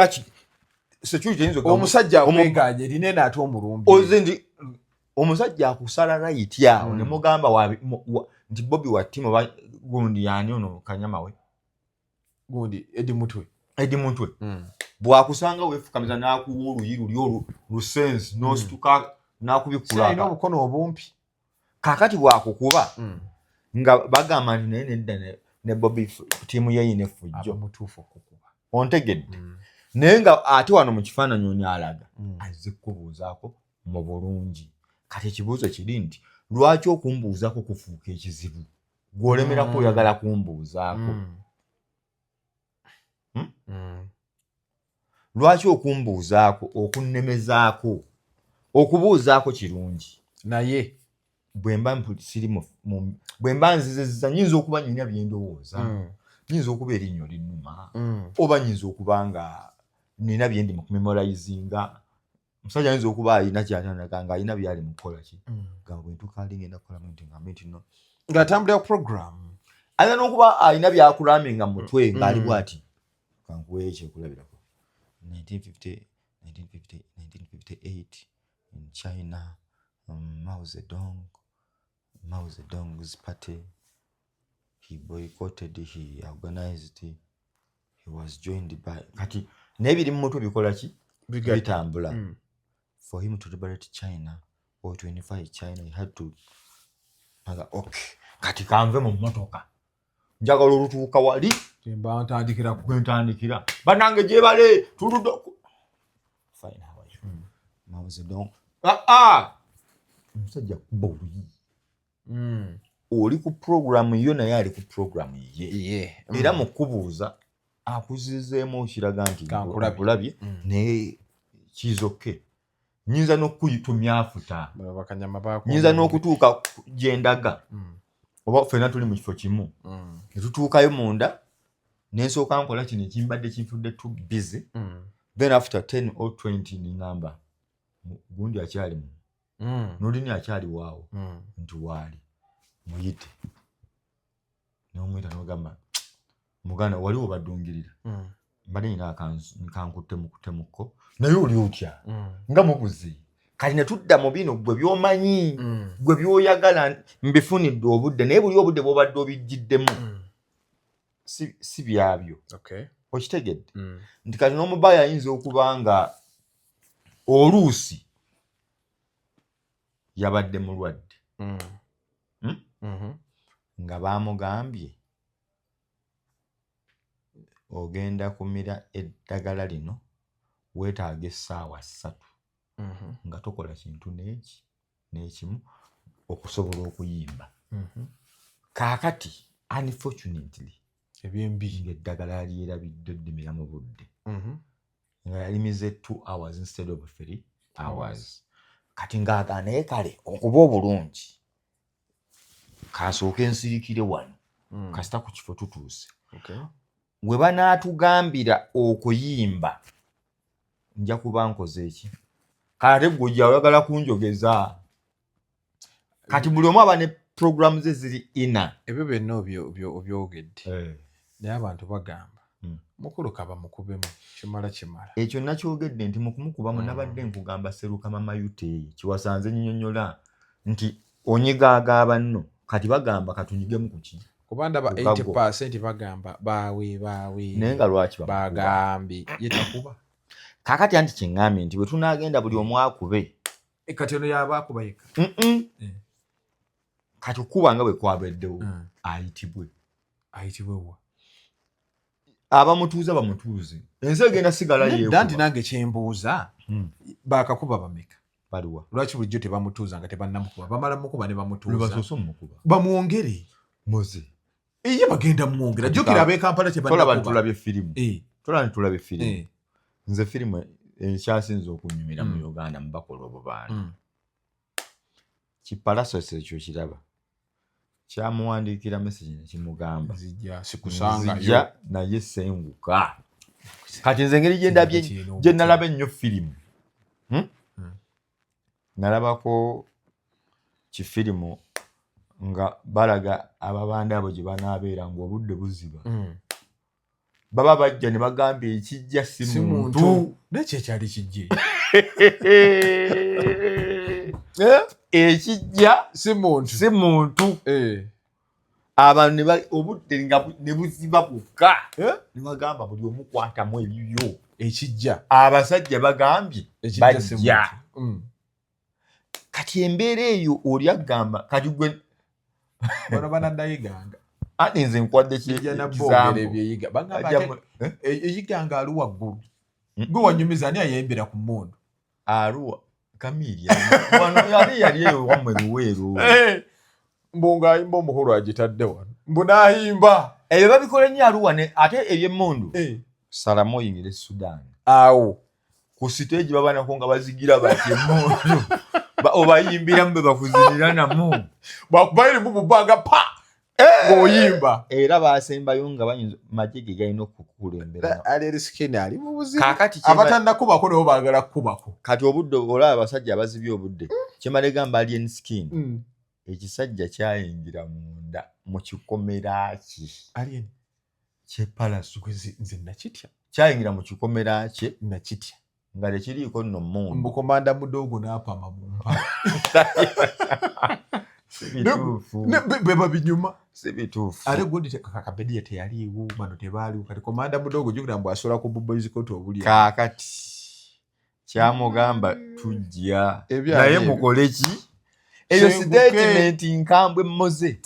security ayinza omusajja amweganye linene ate omulumbi oze ndi omusajja akusala right awo ne mugamba nti Bobby Watimo gundi yani ono kanyama we gundi Edi Mutwe bwakusanga wefukamiza n'akuwa oluyi luli lusense n'osituka n'akubikula alina obukono obumpi kakati bwakukuba nga bagamba nti naye nedda ne Bobby tiimu yeyine fujjo mutuufu okukuba ontegedde naye nga ate wano mu kifaananyi oni alaga azze kubuuzaako mu bulungi kati ekibuuzo kiri nti lwaki okumbuuzaako kufuuka ekizibu gw'olemerako oyagala kumbuuzaako lwaki okumbuuzaako okunnemezaako okubuuzaako kirungi naye bwe mba nzizezza nyinza okuba nyina byendowooza nyinza okuba erinnyo linnuma oba nyinza okuba nga nina byendi mu kumemorizinga omusajja ayinza okuba alina kyatandika nga alina byali mukukola ki nga bwentukaali ngenda kukolamu nti ngambe nti no ng'atambulira program ayina n'okuba alina byakulaminga mu mutwe ng'ali bw'ati kankuweyo ekyekulabirako 1958 in China Mao Zedong's party he boycotted he organized he was joined by kati nebiri mu mutwe bikola ki bitambula for him to liberate China or to unify China he had to okay kati kanve mu motoka njagala olutuuka wali ntandikira banange gyebale tuludde fine how are you Mao Zedong omusajja kuba oluyi oli ku programu yo naye ali ku programu ye era mu kubuuza akuzizeemu okiraga nti nkulabye naye kizoke nyinza n'okuyitumyafuta nyinza n'okutuuka gyendaga oba ffenna tuli mu kifo kimu ne tutuukayo munda nensooka nkola kino ekimbadde kinfudde too busy then after 10 or 20 ningamba gundi akyalimu n'olini akyali waawo nti waali muyite n'omuyita n'ogamba muganda wali obaddungirira mbadde nyina kankutemuko naye oli otya nga mubuze kati ne tudda mu bino gwe by'omanyi gwe by'oyagala mbifunidde obudde naye buli obudde bw'obadde obijjiddemu si byabyo okitegedde nti kati n'omubaayi ayinza okuba nga oluusi yabadde mulwadde nga baamugambye ogenda kumira eddagala lino weetaaga essaawa 3 nga tokola kintu n'ekimu okusobola okuyimba kaakati unfortunately ebyembi ng'eddagala lyerabidde ddimira mu budde nga yalimize 2 hours instead of 3 hours kati ng'agaana naye kale okuba obulungi kasooke ensirikire wano kasita ku kifo tutuuse we banaatugambira okuyimba nja kuba nkoze eki kati gwe ojja oyagala kunjogeza kati buli omu aba ne programu ze ziri ina ebyo byonna obyogedde naye abantu bagamba mukulu kaba mukubemu kimala ekyo nakyogedde nti mukumukubamu nabadde nkugamba Seruka mama Yute kiwasanze nnyonnyola nti onyigaaga banno kati bagamba katunyigemu ku ki kuba ndaba 80% bagamba baawe naye nga lwaki bagambye yetakuba kaakati anti kyeŋŋambye nti bwe tunaagenda buli omu akube kati ono yaba akuba yekka kati okuba nga bwe kwabaddewo ayitibwe wa abamutuuza bamutuuze ensi egenda sigala yeekuba nti nange kyembuuza bakakuba bameka baliwa lwaki bulijjo tebamutuuza nga tebannamukuba bamala mukuba ne bamutuuza lwebasoose omukuba bamwongere moze ye bagenda mwongera jjukira ab'ekampala tebannakuba tulabye firimu tulabye firimu nze firimu ekyasinza okunyumira mu Uganda mu bakola obubaana kipalasosi ekyo kiraba kyamuwandiikira message nekimugamba nzija naye senguka kati nze ngeri gye nalaba ennyo firimu nalabako kifirimu nga balaga ababanda abo gye banaabeera ng'obudde buziba baba bajja ne bagamba ekijja si muntu nekyo ekyali kijje ekijja si muntu abantu obudde nga ne buziba bwokka ne bagamba buli omukwatamu ebibyo ekijja abasajja bagambye bajja kati embeera eyo oli agamba kati gwe bano banadayiganga ate nze nkwadde eyiganga ali waggulu gwe wanyumiza ani ayembera ku mmundu aluwa Kamiria wano yali eyo wamwe luweero mbunga ayimba omuholo agitadde wano mbunayimba ebyo babikola nnyo aluwa ate ebyemmundu salamu oyingire Sudan awo ku siteegi babanako nga bazigira bati emmundu obayimbiramu be bakuzinira namu bakubayire mu bubanga pa ng'oyimba era baasembayo nga bayinza majege galina okukulembera ali sikini ali mu buzibu abatannakubako nabo baagala kukubako kati obudde olaba abasajja abazibye obudde kyemale gamba alien skin ekisajja kyayingira munda mu kikomera ki alien kyepalaso nze nakitya kyayingira mu kikomera kye nakitya nga tekiriiko nno mundu mbukomanda mudogo n'apama mu mpa beba binyuma si bituufu ate gundi kakabedi teyaliiwo bano tebaaliwo kati komanda mudogo jukira mbu asobola ku Boys Court obuli kaakati kyamugamba tujja naye mukole ki eyo statement nkambwe mmoze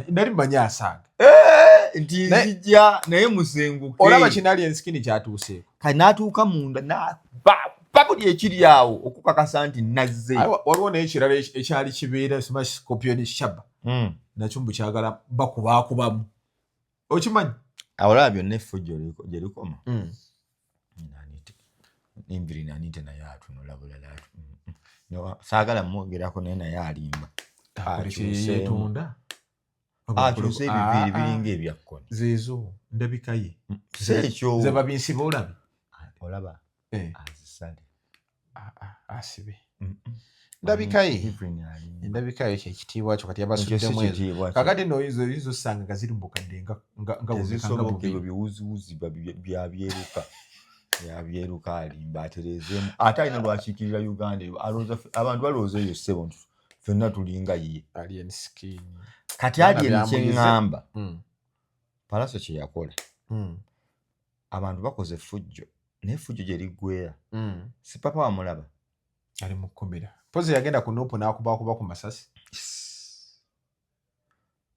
nali manyi asanga nti nzijja naye musenguke olaba kinali ensikini kyatuuseeko kati n'atuuka munda babuli ekiri awo okukakasa nti nazze waliwo naye ekirala ekyali kibeera smash scorpion shaba nakyo mbu kyagala bakubaakubamu okimanyi awolaba byonna effujjo gye likoma enviri nanite naye atunula bulala saagala mwogerako naye naye alimba yeetunda akyuse ebiviiri biringa ebyakkoni zeezo ndabika ye sekyo ze babinsiba olabe olaba azisale asibe ndabika ye endabika yo kyekitiibwa kyo kati abasuddemu ezo kakati no oyinza osanga nga ziri mbukadde nga biwuziwuzi byabyeruka yabyeruka alimba atereezemu ate alina lwakiikirira Uganda eyo abantu balowooza eyo ssebo nti ffenna tulinga ye alien skin kati alien kyeŋŋamba Palaso kye yakola abantu bakoze effujjo naye effujjo gye liggweera si papa wamulaba ali mu kkomera pozi yagenda ku Nuupu n'akubakuba ku masasi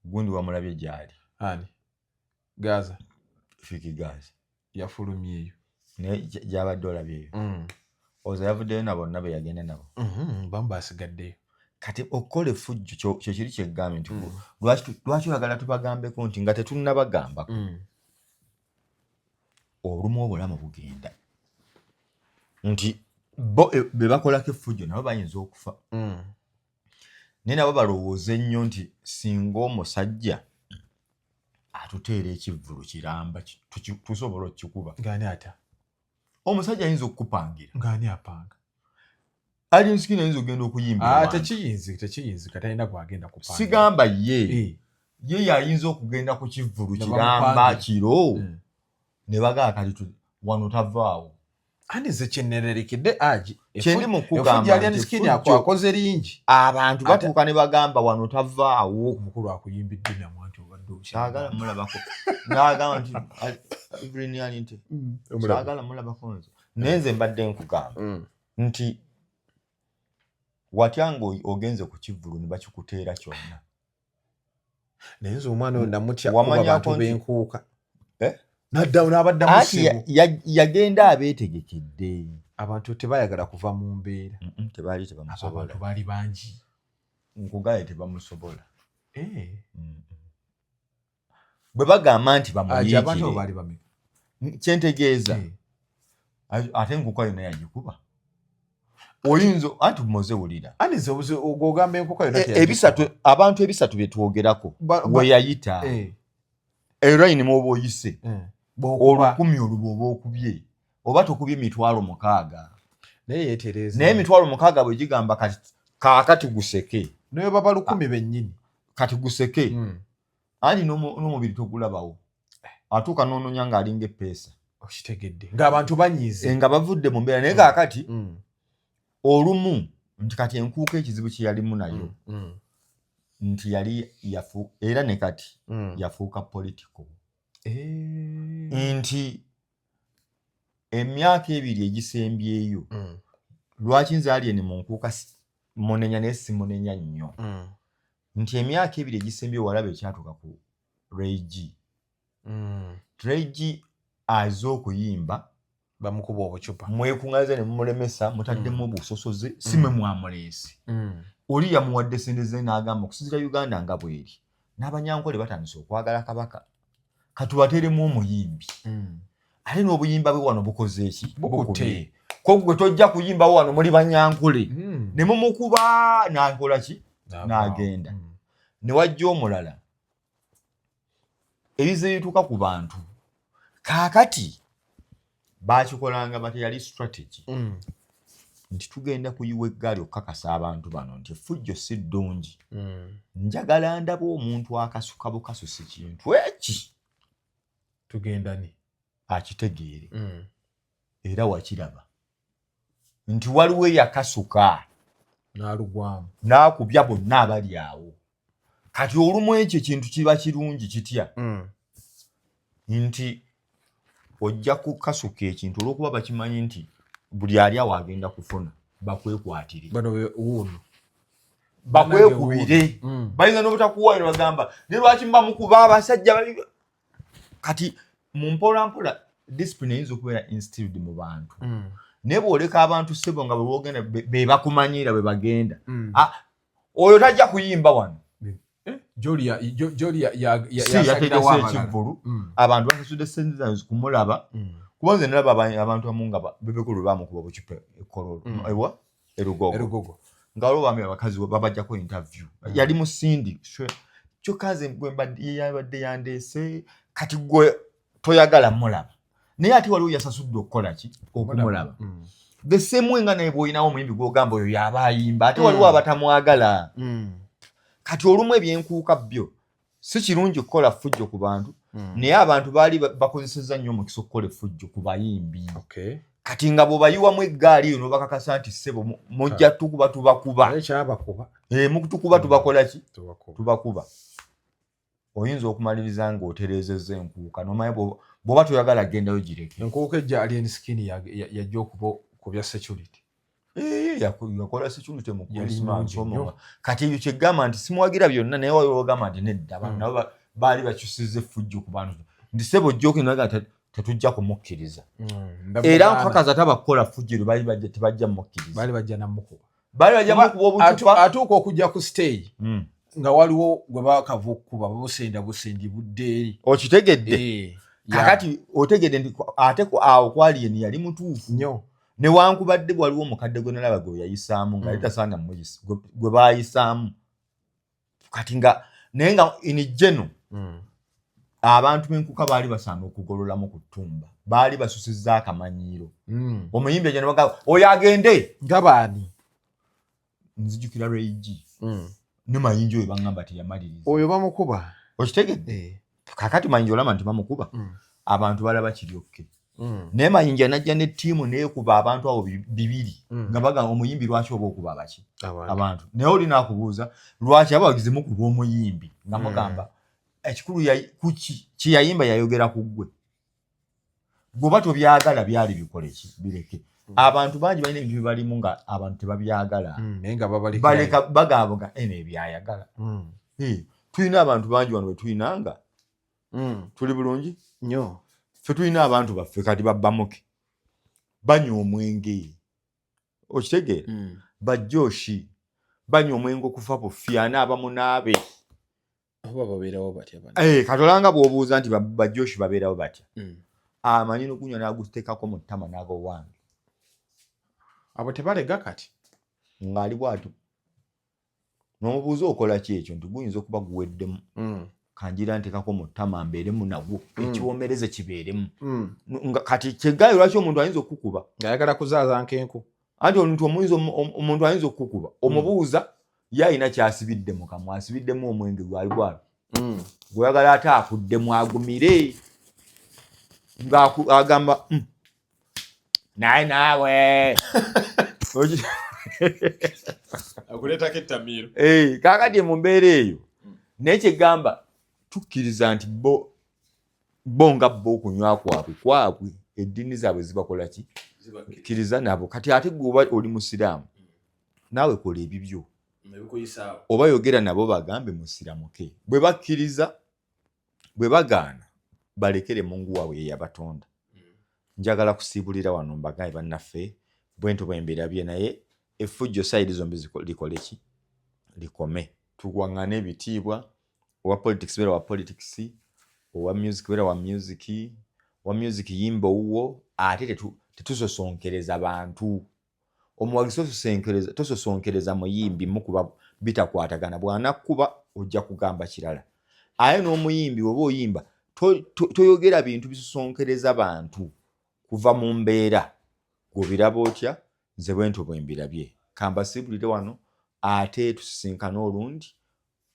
gundi wamulabye gyali ani Gaza Fiki Gaza yafulumye eyo naye gyabadde olabye eyo oza yavuddeyo na bonna be yagenda nabo bamu basigaddeyo kati okukola effujjo kyo kiri kyeggambe nti lwaki oyagala tubagambeko nti nga tetunnabagambako olumu obulamu bugenda nti bo be bakolako effujjo nabo bayinza okufa naye nabo balowooza ennyo nti singa omusajja atuteera ekivvulu kiramba tusobola okukikuba ngani ata omusajja ayinza okukupangira ngani apanga Alien Skin ayinza okugenda okuyimba tekiyinzi katalina gwagenda kupanga sigamba ye yayinza okugenda ku kivvulu kiramba kiro ne bagaa kati wano tavaawo ani ze kyenererekidde aji kyendi mu kugamba Alien Skin akoze lingi abantu batuuka ne bagamba wano tavaawo omukulu akuyimbidde namwanti obadde saagala mulabako n'agamba nti Evelyn nti saagala mulabako nze naye nze mbadde nkugamba nti watya ng'ogenze ku kivvulu ne bakikuteera kyonna naye nze omwana oyo namutya kuba bantu b'enkuuka n'addawo n'abadda musibu yagenda abeetegekedde abantu tebayagala kuva mu mbeera tebaali tebamusobola abantu baali bangi nkugaye tebamusobola bwe bagamba nti bamuyiikire kyentegeeza ate enkuka yonna yagikuba oyinza anti muze wulira ogamba enkuka yonna abantu ebisatu bye twogerako we yayita era ine mwoba oyise olukumi oluba oba okubye oba tokubye 6,000 naye yeetereza naye 6,000 bwe gigamba kaakati guseke naye baba 10,000 bennyini kati guseke ani n'omubiri togulabawo atuuka n'ononya ng'alinga eppeesa okitegedde ng'abantu banyiize nga bavudde mu mbeera naye kaakati olumu nti kati enkuuka ekizibu kye yalimu nayo nti yali era ne kati yafuuka political nti emyaka 2 egisembyeyo lwaki nze Alien mu nkuuka munenya naye simunenya nnyo nti emyaka 2 egisembyeyo walaba ekyatuuka ku Reggie aze okuyimba bamukuba obucupa mwekuŋŋaza ne mumulemesa mutaddemu obusosoze si mwe mwamuleese oli yamuwadde sente ze n'agamba okusinziira Uganda nga bw'eri n'abanyankole batandise okwagala kabaka katubateremu omuyimbi ate n'obuyimba bwe wano bukoze eki bukubye ko gwe tojja kuyimbawo wano muli banyankole ne mumukuba n'akola ki n'agenda ne wajja omulala ebize bituuka ku bantu kaakati baakikolanga bati yali strategy nti tugenda kuyiwa eggaali okukakasa abantu bano nti effujjo si ddungi njagala ndaba omuntu akasuka bukasusi kintu eki tugendani akitegeere era wakiraba nti waliwo eyakasuka n'alugwamu n'akubya bonna abali awo kati olumu ekyo kintu kiba kirungi kitya nti ojja kukasuka ekintu olw'okuba bakimanyi nti buli ali awo agenda kufuna bakwekwatire bakwekubire bayinza n'obutakuwayo ne bagamba ne lwaki muba abasajja kati mu mpolampola discipline eyinza okubeera instilled mu bantu naye bw'oleka abantu ssebo nga bwe boogenda be bakumanyira bwe bagenda oyo tajja kuyimba wano Joli yategese ekivvulu abantu basasudde sente zaabwe kumulaba kuba nze nalaba abantu abamu nga bebekulu bamukuba bucupa ekololo erugogo nga waliwo bami abakazi babajjako interview yali musindi kyokka nze yabadde yandeese kati gwe toyagala mulaba naye ate waliwo yasasudde okukola ki okumulaba the same way nga naye bw'olinawo omuyimbi gw'ogamba oyo yaba ayimba ate waliwo abatamwagala kati olumu ebyenkuuka byo si kirungi kukola ffujjo ku bantu naye abantu baali bakozesezza nnyo omukisa okukola effujjo ku bayimbi kati nga bw'obayiwamu eggaali eyo n'obakakasa nti ssebo mujja tukuba tubakuba mukutukuba tubakola ki tubakuba oyinza okumaliriza ng'otereezezza enkuuka nomanyi bw'oba toyagala gendayo gireke enkuuka ejja Alien Skin yajja okuba ku bya security yakola security mu Christmas kati ebyo kyegamba nti simuwagira byonna naye waliwo ogamba nti nedda nabo baali bakyusizza effujjo ku bantu nti ssebo jjookenaga tetujja kumukkiriza era nkakaza tabakukola ffujjiro baali tebajja mukkiriza baali bajja namukuba obucupa atuuka okujja ku stage nga waliwo gwe bakava okukuba busendi budde eri okitegedde kakati otegedde nti ate awo kwali eni yali mutuufu nnyo newankubadde waliwo omukadde gwe nalaba gwe yayisaamu nga litasaana muyisi gwe baayisaamu kati nga naye nga ini jeno abantu b'enkuka baali basaana okugololamu ku ttumba baali basusizza akamanyiiro omuyimbi ejja ne bagamba oyo agende nga baani nzijukira Reigi ne Mayinja oyo baŋŋamba teyamaliriza oyo bamukuba okitegedde kakati Mayinja olaba nti bamukuba abantu balaba kiryokke naye Mayinja najja ne ttiimu neekuba abantu abo 2 nga bagamba omuyimbi lwaki oba okuba abaki abantu naye oli naakubuuza lwaki abawagizi mukuba omuyimbi nga mugamba ekikulu kiyayimba yayogera ku ggwe bw'oba tobyagala byali bikole ki bireke abantu bangi balina ebintu bibalimu nga abantu tebabyagala naye nga baleka bagaaboga eno ebyayagala tulina abantu bangi wano bwe tulina nga tuli bulungi nnyo ffe tulina abantu baffe kati babbamuke banywa omwenge okitegeera bajjooshi banywa omwenge okufa bufi anaaba munaabe oba babeerawo batya katolanga bw'obuuza nti bajjooshi babeerawo batya amanyi n'okunywa n'aguteekako mu ttama n'ago wange abo tebalega kati ng'ali bw'atyo n'omubuuza okola ki ekyo nti guyinza okuba guweddemu kanjira nteekako mu ttama mbeeremu nagwo ekiwoomereze kibeeremu kati kyeggayo lwaki omuntu ayinza okukukuba ng'ayagala kuzaaza nkenku anti omuntu ayinza okukukuba omubuuza ye alina kyasibidde mu kamwa asibiddemu omwenge gwali bwalo gweyagala ate akuddemu agumire ng'agamba naye naawe akuleetako ettamiiro kaakati mu mbeera eyo naye kyegamba tukkiriza nti bo nga bo okunywa kwabwe eddiini zaabwe zibakola ki kkiriza nabo kati ate gwe oli musiraamu naawe kola ebibyo oba yogera nabo bagambe musiramuke bwe bakkiriza bwe bagaana balekere Mungu waabwe ye yabatonda njagala kusiibulira wano mbagambe bannaffe bwento bwembirabye naye effujjo sayidi zombi likole ki likome tuwaŋŋane ebitiibwa owa politics beera wa politics owa music beera wa music yimba owuwo ate tetusosonkereza bantu omuwagizi tososonkereza muyimbi mukuba bitakwatagana bw'anakkuba ojja kugamba kirala aye n'omuyimbi oba oyimba toyogera bintu bisosonkereza bantu kuva mu mbeera gw'obiraba otya nze bwento bwembirabye kambasiibulire wano ate tusisinkane olundi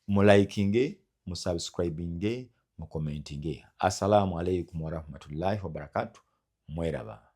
mulaikinge musubscribinge mukomentinge. Assalamu alaikum warahmatullahi wabarakatuh. Mweraba.